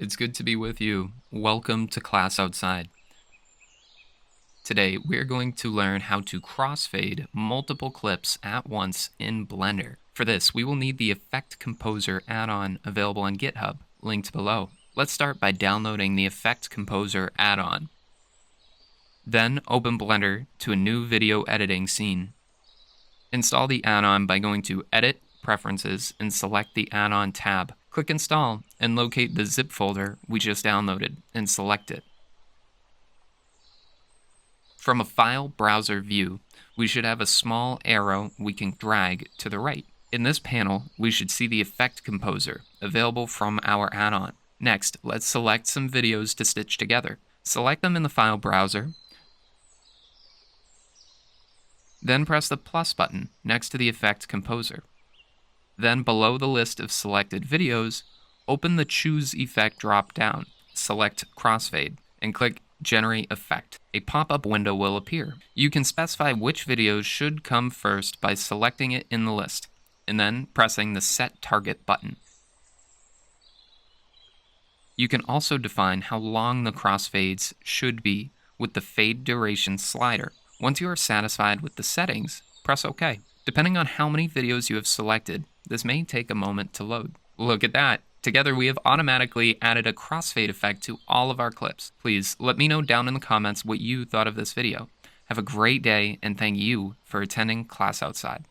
It's good to be with you. Welcome to Class Outside. Today, we're going to learn how to crossfade multiple clips at once in Blender. For this, we will need the Effect Composer add-on available on GitHub, linked below. Let's start by downloading the Effect Composer add-on. Then, open Blender to a new video editing scene. Install the add-on by going to Edit, Preferences, and select the add-on tab. Click Install and locate the zip folder we just downloaded and select it. From a file browser view, we should have a small arrow we can drag to the right. In this panel, we should see the Effect Composer available from our add-on. Next, let's select some videos to stitch together. Select them in the file browser, then press the plus button next to the Effect Composer. Then below the list of selected videos, open the Choose Effect drop-down, select Crossfade, and click Generate Effect. A pop-up window will appear. You can specify which videos should come first by selecting it in the list, and then pressing the Set Target button. You can also define how long the crossfades should be with the Fade Duration slider. Once you are satisfied with the settings, press OK. Depending on how many videos you have selected, this may take a moment to load. Look at that! Together we have automatically added a crossfade effect to all of our clips. Please let me know down in the comments what you thought of this video. Have a great day and thank you for attending Class Outside.